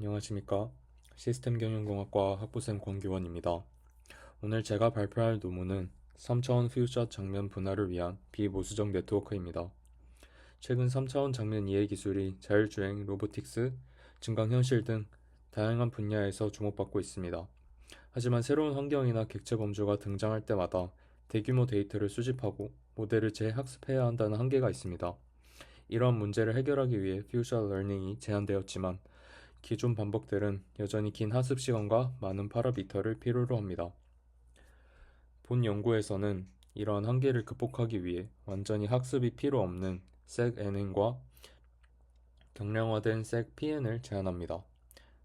안녕하십니까. 시스템경영공학과 학부생 권규원입니다. 오늘 제가 발표할 논문은 3차원 퓨샷 장면 분할을 위한 비모수적 네트워크입니다. 최근 3차원 장면 이해 기술이 자율주행, 로보틱스, 증강현실 등 다양한 분야에서 주목받고 있습니다. 하지만 새로운 환경이나 객체 범주가 등장할 때마다 대규모 데이터를 수집하고 모델을 재학습해야 한다는 한계가 있습니다. 이러한 문제를 해결하기 위해 퓨샷 러닝이 제안되었지만 기존 반복들은 여전히 긴 학습 시간과 많은 파라미터를 필요로 합니다. 본 연구에서는 이러한 한계를 극복하기 위해 완전히 학습이 필요 없는 SegNN과 경량화된 SegPN을 제안합니다.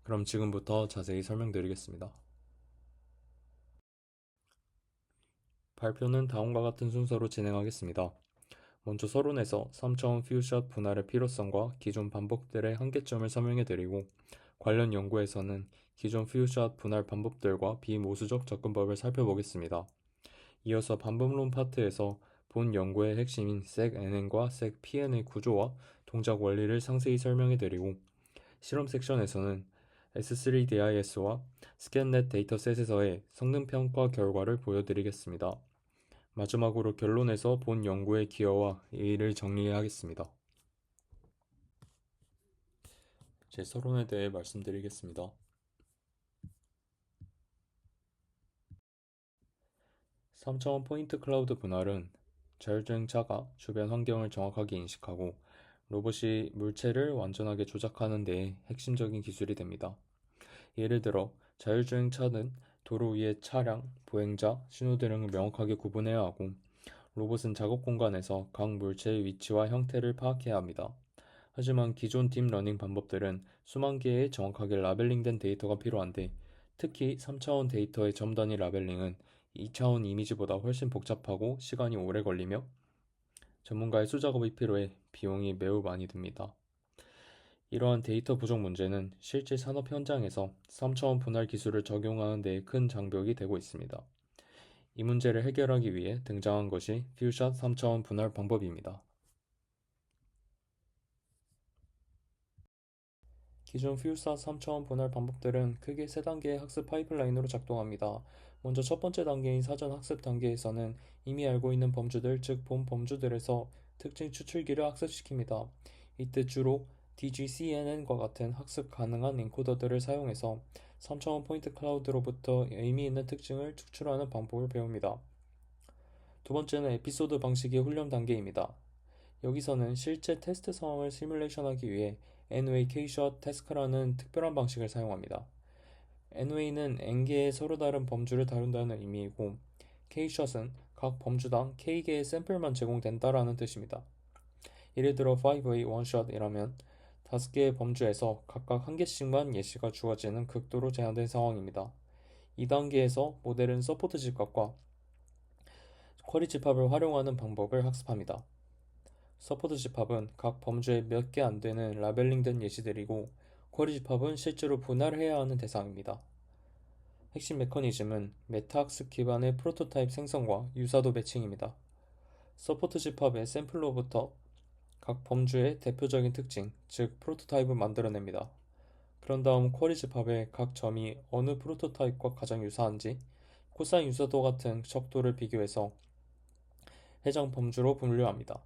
그럼 지금부터 자세히 설명드리겠습니다. 발표는 다음과 같은 순서로 진행하겠습니다. 먼저 서론에서 3차원 퓨샷 분할의 필요성과 기존 반복들의 한계점을 설명해드리고, 관련 연구에서는 기존 퓨샷 분할 방법들과 비모수적 접근법을 살펴보겠습니다. 이어서 반복론 파트에서 본 연구의 핵심인 SegNN과 SegPN의 구조와 동작 원리를 상세히 설명해드리고, 실험 섹션에서는 S3DIS와 스캔넷 데이터셋에서의 성능 평가 결과를 보여드리겠습니다. 마지막으로 결론에서 본 연구의 기여와 의의를 정리하겠습니다. 제 서론에 대해 말씀드리겠습니다. 3차원 포인트 클라우드 분할은 자율주행차가 주변 환경을 정확하게 인식하고 로봇이 물체를 완전하게 조작하는 데에 핵심적인 기술이 됩니다. 예를 들어 자율주행차는 도로 위의 차량, 보행자, 신호등을 명확하게 구분해야 하고, 로봇은 작업 공간에서 각 물체의 위치와 형태를 파악해야 합니다. 하지만 기존 딥러닝 방법들은 수만 개의 정확하게 라벨링된 데이터가 필요한데, 특히 3차원 데이터의 점 단위 라벨링은 2차원 이미지보다 훨씬 복잡하고 시간이 오래 걸리며 전문가의 수작업이 필요해 비용이 매우 많이 듭니다. 이러한 데이터 부족 문제는 실제 산업 현장에서 3차원 분할 기술을 적용하는 데 큰 장벽이 되고 있습니다. 이 문제를 해결하기 위해 등장한 것이 퓨샷 3차원 분할 방법입니다. 기존 퓨샷 3차원 분할 방법들은 크게 세 단계의 학습 파이프라인으로 작동합니다. 먼저 첫 번째 단계인 사전 학습 단계에서는 이미 알고 있는 범주들, 즉 본 범주들에서 특징 추출기를 학습시킵니다. 이때 주로 DGCNN과 같은 학습 가능한 엔코더들을 사용해서 3차원 포인트 클라우드로부터 의미 있는 특징을 추출하는 방법을 배웁니다. 두 번째는 에피소드 방식의 훈련 단계입니다. 여기서는 실제 테스트 상황을 시뮬레이션하기 위해 N-Way K-shot task라는 특별한 방식을 사용합니다. N-Way는 N개의 서로 다른 범주를 다룬다는 의미이고, K-shot은 각 범주당 K개의 샘플만 제공된다라는 뜻입니다. 예를 들어 5-way one-shot이라면 5개의 범주에서 각각 한 개씩만 예시가 주어지는 극도로 제한된 상황입니다. 2단계에서 모델은 서포트 집합과 쿼리 집합을 활용하는 방법을 학습합니다. 서포트 집합은 각 범주에 몇 개 안 되는 라벨링된 예시들이고, 쿼리 집합은 실제로 분할해야 하는 대상입니다. 핵심 메커니즘은 메타학습 기반의 프로토타입 생성과 유사도 매칭입니다. 서포트 집합의 샘플로부터 각 범주의 대표적인 특징, 즉 프로토타입을 만들어냅니다. 그런 다음 쿼리 집합의 각 점이 어느 프로토타입과 가장 유사한지 코사인 유사도 같은 척도를 비교해서 해당 범주로 분류합니다.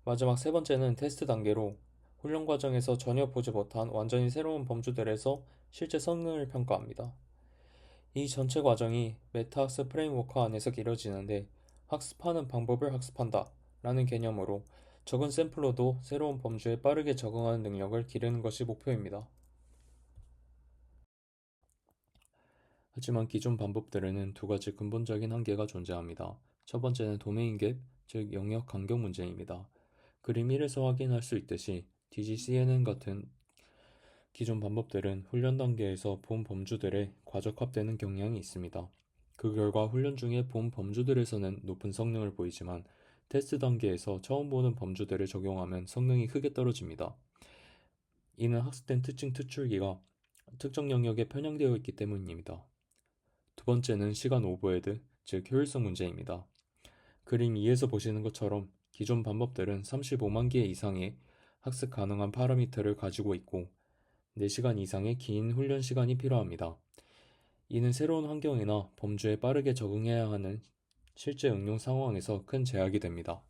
마지막 세 번째는 테스트 단계로 훈련 과정에서 전혀 보지 못한 완전히 새로운 범주들에서 실제 성능을 평가합니다. 이 전체 과정이 메타학습 프레임워크 안에서 이뤄지는데, 학습하는 방법을 학습한다 라는 개념으로 적은 샘플로도 새로운 범주에 빠르게 적응하는 능력을 기르는 것이 목표입니다. 하지만 기존 방법들에는 두 가지 근본적인 한계가 존재합니다. 첫 번째는 도메인 갭, 즉 영역 간격 문제입니다. 그림 1에서 확인할 수 있듯이 DGCNN 같은 기존 방법들은 훈련 단계에서 본 범주들에 과적합되는 경향이 있습니다. 그 결과 훈련 중에 본 범주들에서는 높은 성능을 보이지만 테스트 단계에서 처음 보는 범주들을 적용하면 성능이 크게 떨어집니다. 이는 학습된 특징 추출기가 특정 영역에 편향되어 있기 때문입니다. 두 번째는 시간 오버헤드, 즉 효율성 문제입니다. 그림 2에서 보시는 것처럼 기존 방법들은 35만 개 이상의 학습 가능한 파라미터를 가지고 있고, 4시간 이상의 긴 훈련 시간이 필요합니다. 이는 새로운 환경이나 범주에 빠르게 적응해야 하는 실제 응용 상황에서 큰 제약이 됩니다.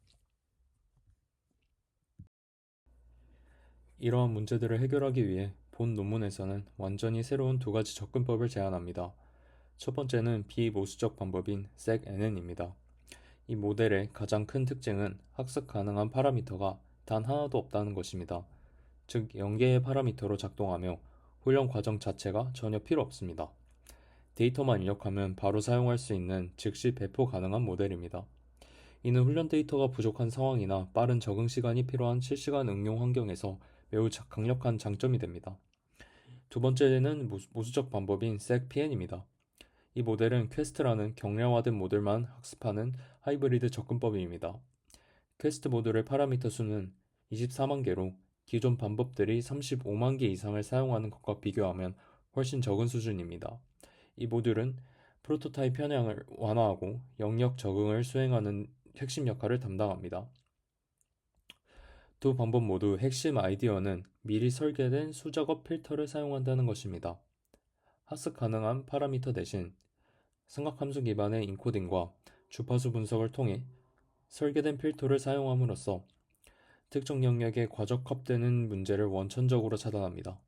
이러한 문제들을 해결하기 위해 본 논문에서는 완전히 새로운 두 가지 접근법을 제안합니다. 첫 번째는 비모수적 방법인 SegNN입니다. 이 모델의 가장 큰 특징은 학습 가능한 파라미터가 단 하나도 없다는 것입니다. 즉 0개의 파라미터로 작동하며 훈련 과정 자체가 전혀 필요 없습니다. 데이터만 입력하면 바로 사용할 수 있는 즉시 배포 가능한 모델입니다. 이는 훈련 데이터가 부족한 상황이나 빠른 적응 시간이 필요한 실시간 응용 환경에서 매우 강력한 장점이 됩니다. 두 번째는 모수적 방법인 SegPN입니다. 이 모델은 퀘스트라는 경량화된 모델만 학습하는 하이브리드 접근법입니다. 퀘스트 모듈의 파라미터 수는 24만 개로 기존 방법들이 35만 개 이상을 사용하는 것과 비교하면 훨씬 적은 수준입니다. 이 모듈은 프로토타입 편향을 완화하고 영역 적응을 수행하는 핵심 역할을 담당합니다. 두 방법 모두 핵심 아이디어는 미리 설계된 수작업 필터를 사용한다는 것입니다. 학습 가능한 파라미터 대신 삼각함수 기반의 인코딩과 주파수 분석을 통해 설계된 필터를 사용함으로써 특정 영역에 과적합되는 문제를 원천적으로 차단합니다.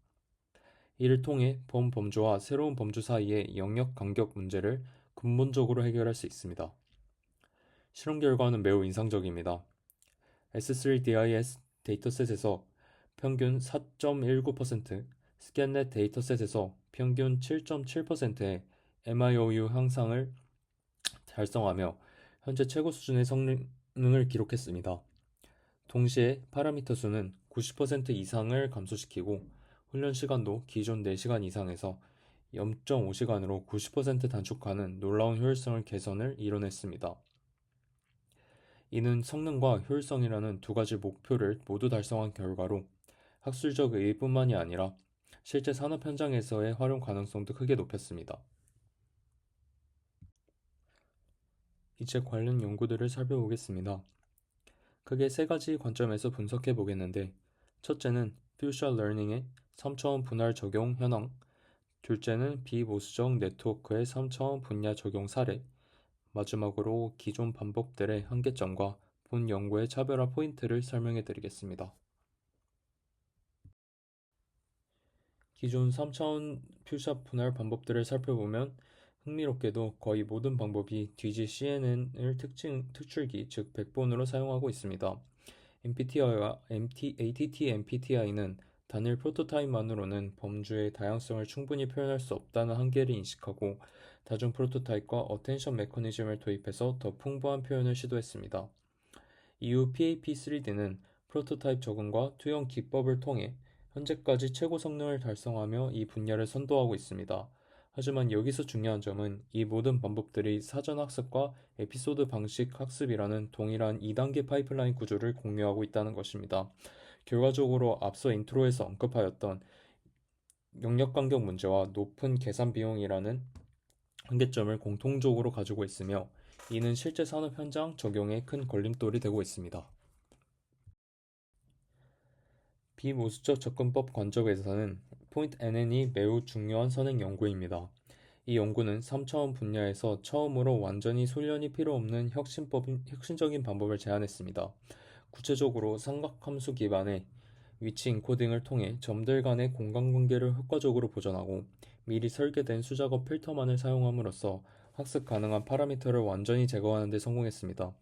이를 통해 본 범주와 새로운 범주 사이의 영역 간격 문제를 근본적으로 해결할 수 있습니다. 실험 결과는 매우 인상적입니다. S3DIS 데이터셋에서 평균 4.19%, 스캔넷 데이터셋에서 평균 7.7%의 MIOU 향상을 달성하며 현재 최고 수준의 성능을 기록했습니다. 동시에 파라미터 수는 90% 이상을 감소시키고 훈련 시간도 기존 4시간 이상에서 0.5시간으로 90% 단축하는 놀라운 효율성을 개선을 이뤄냈습니다. 이는 성능과 효율성이라는 두 가지 목표를 모두 달성한 결과로 학술적 의의뿐만이 아니라 실제 산업 현장에서의 활용 가능성도 크게 높였습니다. 이제 관련 연구들을 살펴보겠습니다. 크게 세 가지 관점에서 분석해 보겠는데, 첫째는 퓨처 러닝의 3차원 분할 적용 현황, 둘째는 비모수적 네트워크의 3차원 분야 적용 사례, 마지막으로 기존 방법들의 한계점과 본 연구의 차별화 포인트를 설명해 드리겠습니다. 기존 3차원 퓨처 분할 방법들을 살펴보면 흥미롭게도 거의 모든 방법이 DGCNN을 특출기, 즉 백본으로 사용하고 있습니다. MPTI와 ATT-MPTI는 단일 프로토타입만으로는 범주의 다양성을 충분히 표현할 수 없다는 한계를 인식하고 다중 프로토타입과 어텐션 메커니즘을 도입해서 더 풍부한 표현을 시도했습니다. 이후 PAP3D는 프로토타입 적응과 투영 기법을 통해 현재까지 최고 성능을 달성하며 이 분야를 선도하고 있습니다. 하지만 여기서 중요한 점은 이 모든 방법들이 사전 학습과 에피소드 방식 학습이라는 동일한 2단계 파이프라인 구조를 공유하고 있다는 것입니다. 결과적으로 앞서 인트로에서 언급하였던 영역 간격 문제와 높은 계산 비용이라는 한계점을 공통적으로 가지고 있으며 이는 실제 산업 현장 적용에 큰 걸림돌이 되고 있습니다. 비모수적 접근법 관점에서는 포인트 NN이 매우 중요한 선행 연구입니다. 이 연구는 3차원 분야에서 처음으로 완전히 훈련이 필요 없는 혁신적인 방법을 제안했습니다. 구체적으로 삼각함수 기반의 위치 인코딩을 통해 점들 간의 공간관계를 효과적으로 보존하고 미리 설계된 수작업 필터만을 사용함으로써 학습 가능한 파라미터를 완전히 제거하는 데 성공했습니다.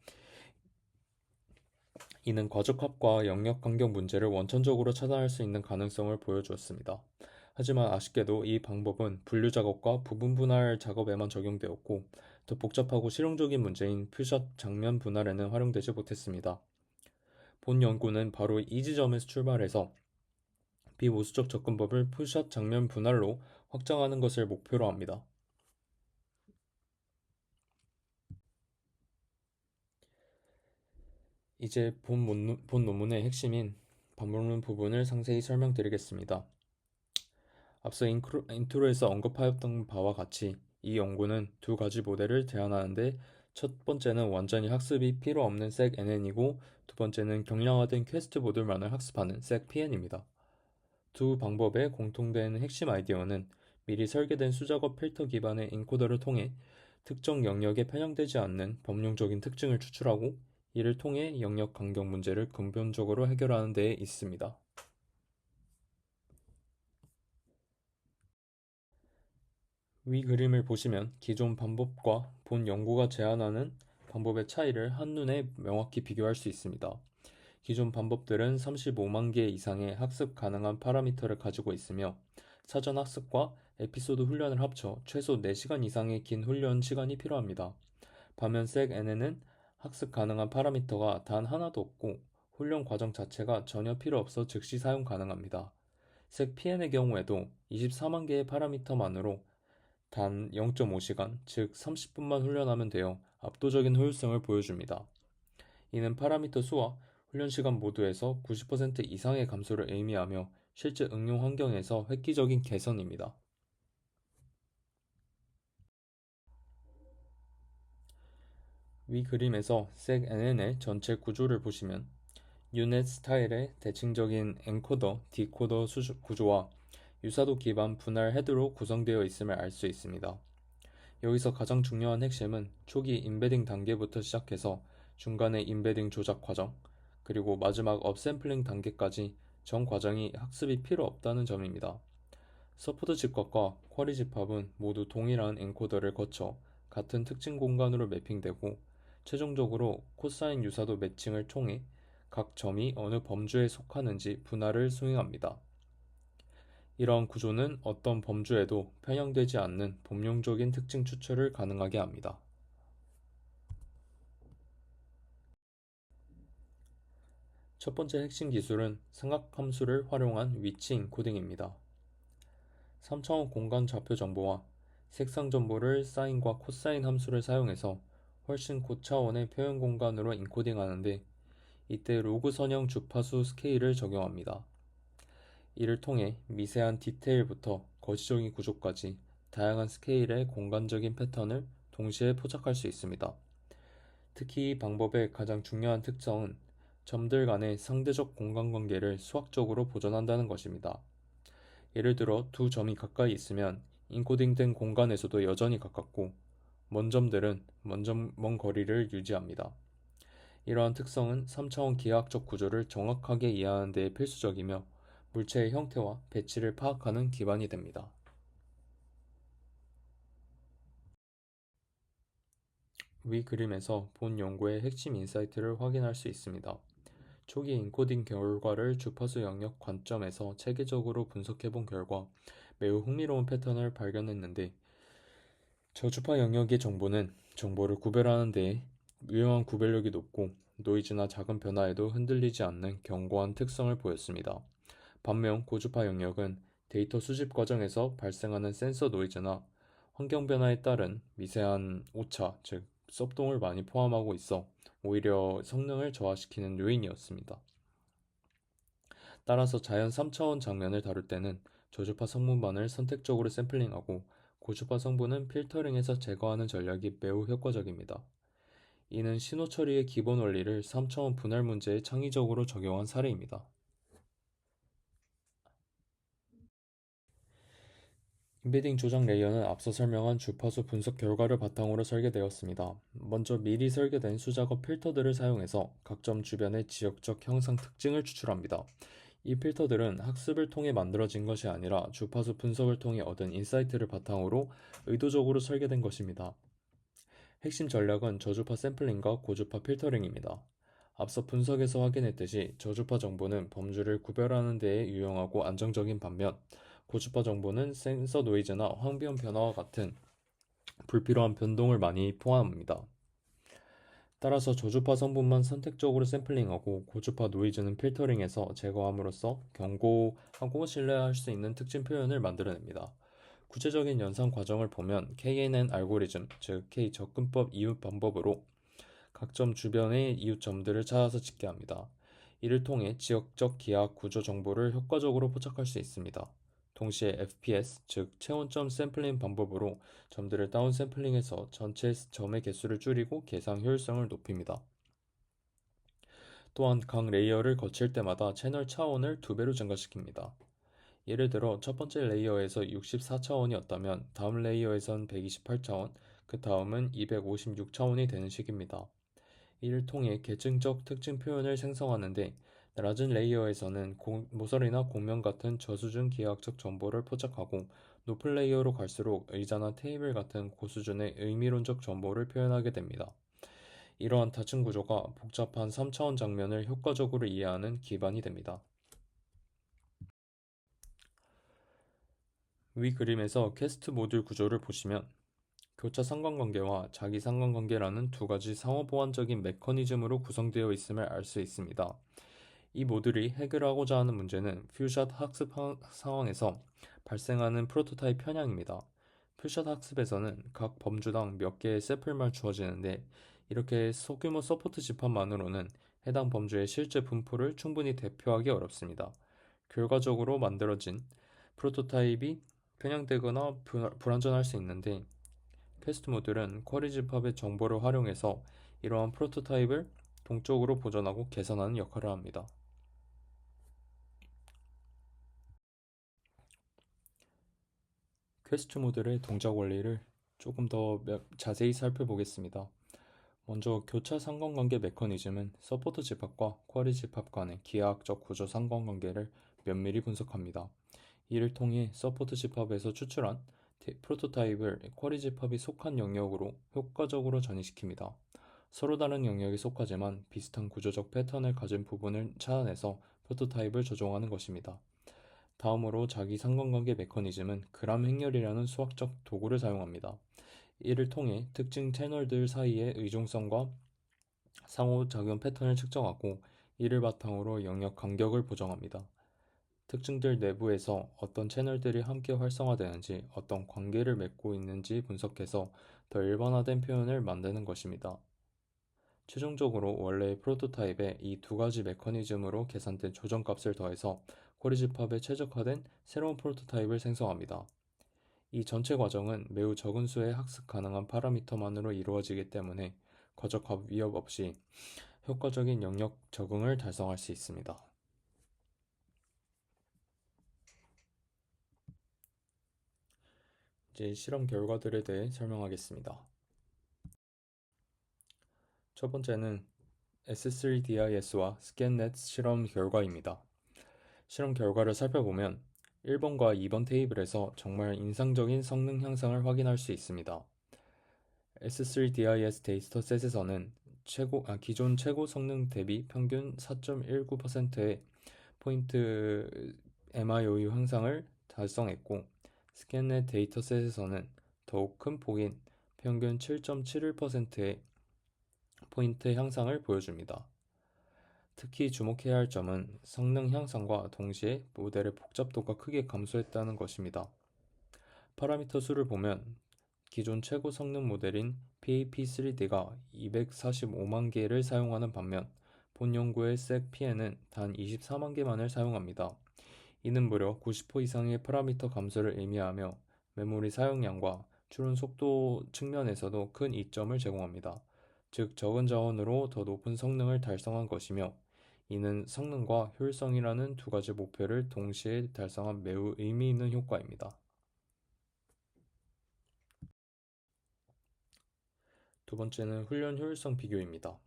이는 과적합과 영역 간격 문제를 원천적으로 차단할 수 있는 가능성을 보여주었습니다. 하지만 아쉽게도 이 방법은 분류 작업과 부분 분할 작업에만 적용되었고 더 복잡하고 실용적인 문제인 퓨샷 장면 분할에는 활용되지 못했습니다. 본 연구는 바로 이 지점에서 출발해서 비모수적 접근법을 퓨샷 장면 분할로 확장하는 것을 목표로 합니다. 이제 본 논문의 핵심인 반복론 부분을 상세히 설명드리겠습니다. 앞서 인트로에서 언급하였던 바와 같이 이 연구는 두 가지 모델을 제안하는데 첫 번째는 완전히 학습이 필요 없는 SegNN이고 두 번째는 경량화된 퀘스트 모듈만을 학습하는 SegPN입니다. 두 방법의 공통된 핵심 아이디어는 미리 설계된 수작업 필터 기반의 엔코더를 통해 특정 영역에 편향되지 않는 범용적인 특징을 추출하고 이를 통해 영역 간격 문제를 근본적으로 해결하는 데 있습니다. 위 그림을 보시면 기존 방법과 본 연구가 제안하는 방법의 차이를 한눈에 명확히 비교할 수 있습니다. 기존 방법들은 35만 개 이상의 학습 가능한 파라미터를 가지고 있으며 사전 학습과 에피소드 훈련을 합쳐 최소 4시간 이상의 긴 훈련 시간이 필요합니다. 반면 SegNN은 학습 가능한 파라미터가 단 하나도 없고 훈련 과정 자체가 전혀 필요 없어 즉시 사용 가능합니다. SegPN의 경우에도 24만 개의 파라미터만으로 단 0.5시간, 즉 30분만 훈련하면 되어 압도적인 효율성을 보여줍니다. 이는 파라미터 수와 훈련 시간 모두에서 90% 이상의 감소를 의미하며 실제 응용 환경에서 획기적인 개선입니다. 위 그림에서 SegNN의 전체 구조를 보시면 유넷 스타일의 대칭적인 엔코더, 디코더 구조와 유사도 기반 분할 헤드로 구성되어 있음을 알 수 있습니다. 여기서 가장 중요한 핵심은 초기 임베딩 단계부터 시작해서 중간의 임베딩 조작 과정, 그리고 마지막 업샘플링 단계까지 전 과정이 학습이 필요 없다는 점입니다. 서포트 집합과 쿼리 집합은 모두 동일한 엔코더를 거쳐 같은 특징 공간으로 매핑되고 최종적으로 코사인 유사도 매칭을 통해 각 점이 어느 범주에 속하는지 분할을 수행합니다. 이러한 구조는 어떤 범주에도 편향되지 않는 범용적인 특징 추출을 가능하게 합니다. 첫 번째 핵심 기술은 삼각함수를 활용한 위치 인코딩입니다. 3차원 공간 좌표 정보와 색상 정보를 사인과 코사인 함수를 사용해서 훨씬 고차원의 표현 공간으로 인코딩하는데 이때 로그 선형 주파수 스케일을 적용합니다. 이를 통해 미세한 디테일부터 거시적인 구조까지 다양한 스케일의 공간적인 패턴을 동시에 포착할 수 있습니다. 특히 이 방법의 가장 중요한 특성은 점들 간의 상대적 공간 관계를 수학적으로 보존한다는 것입니다. 예를 들어 두 점이 가까이 있으면 인코딩된 공간에서도 여전히 가깝고 먼 점들은 먼 거리를 유지합니다. 이러한 특성은 3차원 기하학적 구조를 정확하게 이해하는 데 필수적이며 물체의 형태와 배치를 파악하는 기반이 됩니다. 위 그림에서 본 연구의 핵심 인사이트를 확인할 수 있습니다. 초기 인코딩 결과를 주파수 영역 관점에서 체계적으로 분석해본 결과 매우 흥미로운 패턴을 발견했는데 저주파 영역의 정보는 정보를 구별하는 데 유용한 구별력이 높고 노이즈나 작은 변화에도 흔들리지 않는 견고한 특성을 보였습니다. 반면 고주파 영역은 데이터 수집 과정에서 발생하는 센서 노이즈나 환경 변화에 따른 미세한 오차, 즉 섭동을 많이 포함하고 있어 오히려 성능을 저하시키는 요인이었습니다. 따라서 자연 3차원 장면을 다룰 때는 저주파 성분만을 선택적으로 샘플링하고 고주파 성분은 필터링해서 제거하는 전략이 매우 효과적입니다. 이는 신호 처리의 기본 원리를 3차원 분할 문제에 창의적으로 적용한 사례입니다. 임베딩 조작 레이어는 앞서 설명한 주파수 분석 결과를 바탕으로 설계되었습니다. 먼저 미리 설계된 수작업 필터들을 사용해서 각 점 주변의 지역적 형상 특징을 추출합니다. 이 필터들은 학습을 통해 만들어진 것이 아니라 주파수 분석을 통해 얻은 인사이트를 바탕으로 의도적으로 설계된 것입니다. 핵심 전략은 저주파 샘플링과 고주파 필터링입니다. 앞서 분석에서 확인했듯이 저주파 정보는 범주를 구별하는 데에 유용하고 안정적인 반면 고주파 정보는 센서 노이즈나 황변 변화와 같은 불필요한 변동을 많이 포함합니다. 따라서 저주파 성분만 선택적으로 샘플링하고 고주파 노이즈는 필터링해서 제거함으로써 견고하고 신뢰할 수 있는 특징 표현을 만들어냅니다. 구체적인 연산 과정을 보면 KNN 알고리즘, 즉 K 접근법 이웃 방법으로 각 점 주변의 이웃점들을 찾아서 집계합니다. 이를 통해 지역적 기하 구조 정보를 효과적으로 포착할 수 있습니다. 동시에 FPS, 즉 체온점 샘플링 방법으로 점들을 다운 샘플링해서 전체 점의 개수를 줄이고 계산 효율성을 높입니다. 또한 각 레이어를 거칠 때마다 채널 차원을 2배로 증가시킵니다. 예를 들어 첫 번째 레이어에서 64차원이었다면 다음 레이어에선 128차원, 그 다음은 256차원이 되는 식입니다. 이를 통해 계층적 특징 표현을 생성하는데 낮은 레이어에서는 모서리나 곡면 같은 저수준 기하학적 정보를 포착하고 높은 레이어로 갈수록 의자나 테이블 같은 고수준의 의미론적 정보를 표현하게 됩니다. 이러한 다층 구조가 복잡한 3차원 장면을 효과적으로 이해하는 기반이 됩니다. 위 그림에서 퀘스트 모듈 구조를 보시면 교차 상관관계와 자기 상관관계라는 두 가지 상호 보완적인 메커니즘으로 구성되어 있음을 알 수 있습니다. 이 모듈이 해결하고자 하는 문제는 퓨샷 학습 상황에서 발생하는 프로토타입 편향입니다. 퓨샷 학습에서는 각 범주당 몇 개의 샘플만 주어지는데 이렇게 소규모 서포트 집합만으로는 해당 범주의 실제 분포를 충분히 대표하기 어렵습니다. 결과적으로 만들어진 프로토타입이 편향되거나 불완전할 수 있는데 퀘스트 모듈은 쿼리 집합의 정보를 활용해서 이러한 프로토타입을 동적으로 보존하고 개선하는 역할을 합니다. 퀘스트 모듈의 동작 원리를 조금 더 자세히 살펴보겠습니다. 먼저 교차 상관관계 메커니즘은 서포트 집합과 쿼리 집합 간의 기하학적 구조 상관관계를 면밀히 분석합니다. 이를 통해 서포트 집합에서 추출한 프로토타입을 쿼리 집합이 속한 영역으로 효과적으로 전이시킵니다. 서로 다른 영역에 속하지만 비슷한 구조적 패턴을 가진 부분을 찾아내서 프로토타입을 조종하는 것입니다. 다음으로 자기 상관관계 메커니즘은 그람 행렬이라는 수학적 도구를 사용합니다. 이를 통해 특징 채널들 사이의 의존성과 상호작용 패턴을 측정하고 이를 바탕으로 영역 간격을 보정합니다. 특징들 내부에서 어떤 채널들이 함께 활성화되는지, 어떤 관계를 맺고 있는지 분석해서 더 일반화된 표현을 만드는 것입니다. 최종적으로 원래의 프로토타입에 이 두 가지 메커니즘으로 계산된 조정값을 더해서 쿼리 집합에 최적화된 새로운 프로토타입을 생성합니다. 이 전체 과정은 매우 적은 수의 학습 가능한 파라미터만으로 이루어지기 때문에 거저값 위협 없이 효과적인 영역 적응을 달성할 수 있습니다. 이제 실험 결과들에 대해 설명하겠습니다. 첫 번째는 S3DIS와 ScanNet 실험 결과입니다. 실험 결과를 살펴보면 1번과 2번 테이블에서 정말 인상적인 성능 향상을 확인할 수 있습니다. S3DIS 데이터셋에서는 기존 최고 성능 대비 평균 4.19%의 포인트 MIOU 향상을 달성했고, 스캔넷 데이터셋에서는 더욱 큰 폭인 평균 7.71%의 포인트 향상을 보여줍니다. 특히 주목해야 할 점은 성능 향상과 동시에 모델의 복잡도가 크게 감소했다는 것입니다. 파라미터 수를 보면 기존 최고 성능 모델인 PAP3D가 245만 개를 사용하는 반면 본 연구의 SEC-PN은 단 24만 개만을 사용합니다. 이는 무려 90% 이상의 파라미터 감소를 의미하며 메모리 사용량과 추론 속도 측면에서도 큰 이점을 제공합니다. 즉 적은 자원으로 더 높은 성능을 달성한 것이며 이는 성능과 효율성이라는 두 가지 목표를 동시에 달성한 매우 의미 있는 효과입니다. 두 번째는 훈련 효율성 비교입니다.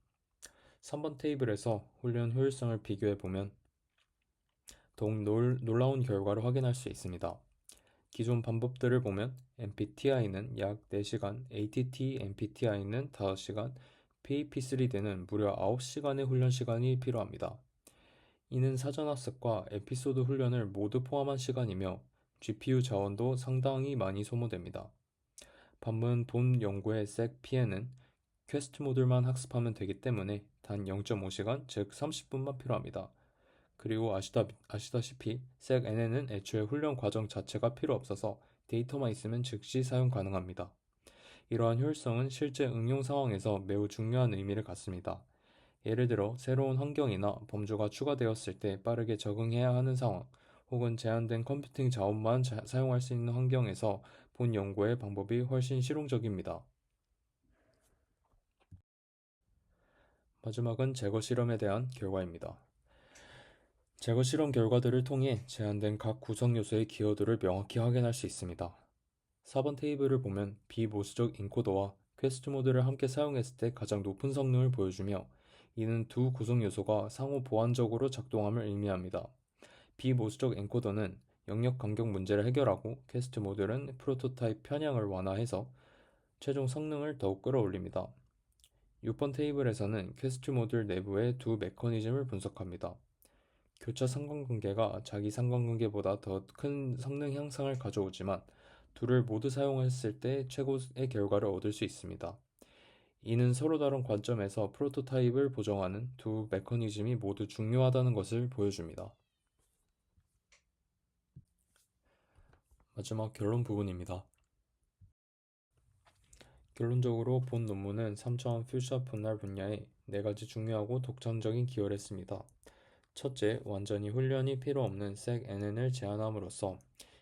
3번 테이블에서 훈련 효율성을 비교해 보면 더욱 놀라운 결과를 확인할 수 있습니다. 기존 방법들을 보면 MPTI는 약 4시간, ATT MPTI는 5시간, PAP3D는 무려 9시간의 훈련 시간이 필요합니다. 이는 사전학습과 에피소드 훈련을 모두 포함한 시간이며 GPU 자원도 상당히 많이 소모됩니다. 반면 본 연구의 SEC-PN은 퀘스트 모듈만 학습하면 되기 때문에 단 0.5시간, 즉 30분만 필요합니다. 그리고 아시다시피 SEC-NN은 애초에 훈련 과정 자체가 필요 없어서 데이터만 있으면 즉시 사용 가능합니다. 이러한 효율성은 실제 응용 상황에서 매우 중요한 의미를 갖습니다. 예를 들어 새로운 환경이나 범주가 추가되었을 때 빠르게 적응해야 하는 상황, 혹은 제한된 컴퓨팅 자원만 사용할 수 있는 환경에서 본 연구의 방법이 훨씬 실용적입니다. 마지막은 제거 실험에 대한 결과입니다. 제거 실험 결과들을 통해 제한된 각 구성 요소의 기여도를 명확히 확인할 수 있습니다. 4번 테이블을 보면 비보수적 인코더와 퀘스트 모드를 함께 사용했을 때 가장 높은 성능을 보여주며, 이는 두 구성 요소가 상호 보완적으로 작동함을 의미합니다. 비보수적 엔코더는 영역 간격 문제를 해결하고, 퀘스트 모드는 프로토타입 편향을 완화해서 최종 성능을 더욱 끌어올립니다. 6번 테이블에서는 퀘스트 모듈 내부의 두 메커니즘을 분석합니다. 교차 상관관계가 자기 상관관계보다 더 큰 성능 향상을 가져오지만, 둘을 모두 사용했을 때 최고의 결과를 얻을 수 있습니다. 이는 서로 다른 관점에서 프로토타입을 보정하는 두 메커니즘이 모두 중요하다는 것을 보여줍니다. 마지막 결론 부분입니다. 결론적으로 본 논문은 3차원 퓨처 분할 분야에 4가지 중요하고 독창적인 기여를 했습니다. 첫째, 완전히 훈련이 필요 없는 SEC-NN을 제안함으로써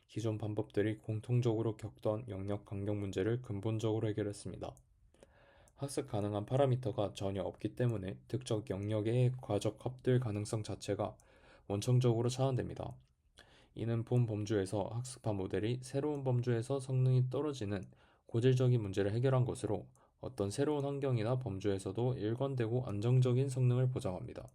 기존 방법들이 공통적으로 겪던 영역 간격 문제를 근본적으로 해결했습니다. 학습 가능한 파라미터가 전혀 없기 때문에 특정 영역의 과적 합들 가능성 자체가 원천적으로 차단됩니다. 이는 본 범주에서 학습한 모델이 새로운 범주에서 성능이 떨어지는 고질적인 문제를 해결한 것으로, 어떤 새로운 환경이나 범주에서도 일관되고 안정적인 성능을 보장합니다.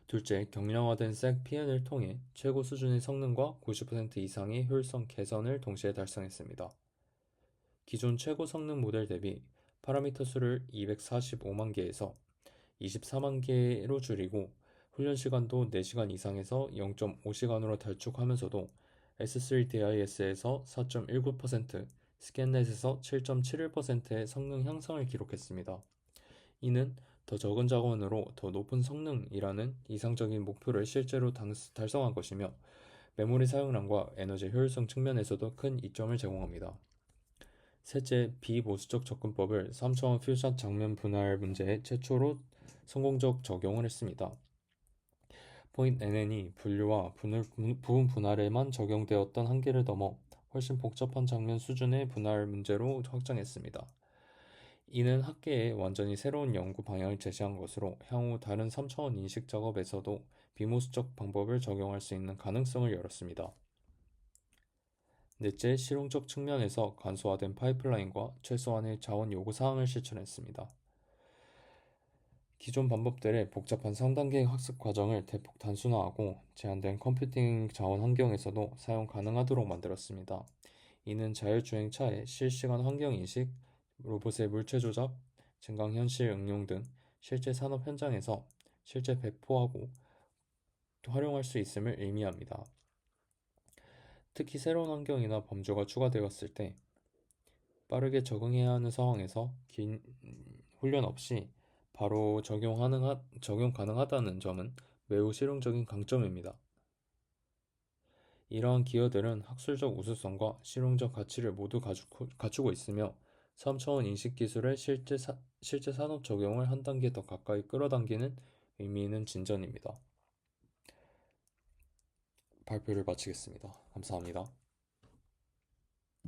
둘째, 경량화된 SEC-PN을 통해 최고 수준의 성능과 90% 이상의 효율성 개선을 동시에 달성했습니다. 기존 최고 성능 모델 대비 파라미터 수를 245만 개에서 24만 개로 줄이고, 훈련 시간도 4시간 이상에서 0.5시간으로 단축하면서도 S3DIS에서 4.19%, 스캔넷에서 7.71%의 성능 향상을 기록했습니다. 이는 더 적은 자원으로 더 높은 성능이라는 이상적인 목표를 실제로 달성한 것이며, 메모리 사용량과 에너지 효율성 측면에서도 큰 이점을 제공합니다. 셋째, 비보수적 접근법을 3차원 퓨전 장면 분할 문제에 최초로 성공적 적용을 했습니다. 포인트 NN이 분류와 부분 분할에만 적용되었던 한계를 넘어 훨씬 복잡한 장면 수준의 분할 문제로 확장했습니다. 이는 학계에 완전히 새로운 연구 방향을 제시한 것으로, 향후 다른 3차원 인식 작업에서도 비모수적 방법을 적용할 수 있는 가능성을 열었습니다. 넷째, 실용적 측면에서 간소화된 파이프라인과 최소한의 자원 요구 사항을 실천했습니다. 기존 방법들의 복잡한 3단계 학습 과정을 대폭 단순화하고 제한된 컴퓨팅 자원 환경에서도 사용 가능하도록 만들었습니다. 이는 자율주행차의 실시간 환경인식, 로봇의 물체 조작, 증강현실 응용 등 실제 산업 현장에서 실제 배포하고 활용할 수 있음을 의미합니다. 특히 새로운 환경이나 범주가 추가되었을 때 빠르게 적응해야 하는 상황에서 긴 훈련 없이 바로 적용 가능하다는 점은 매우 실용적인 강점입니다. 이러한 기여들은 학술적 우수성과 실용적 가치를 모두 갖추고 있으며, 3차원 인식 기술의 실제 산업 적용을 한 단계 더 가까이 끌어당기는 의미 있는 진전입니다. 발표를 마치겠습니다. 감사합니다.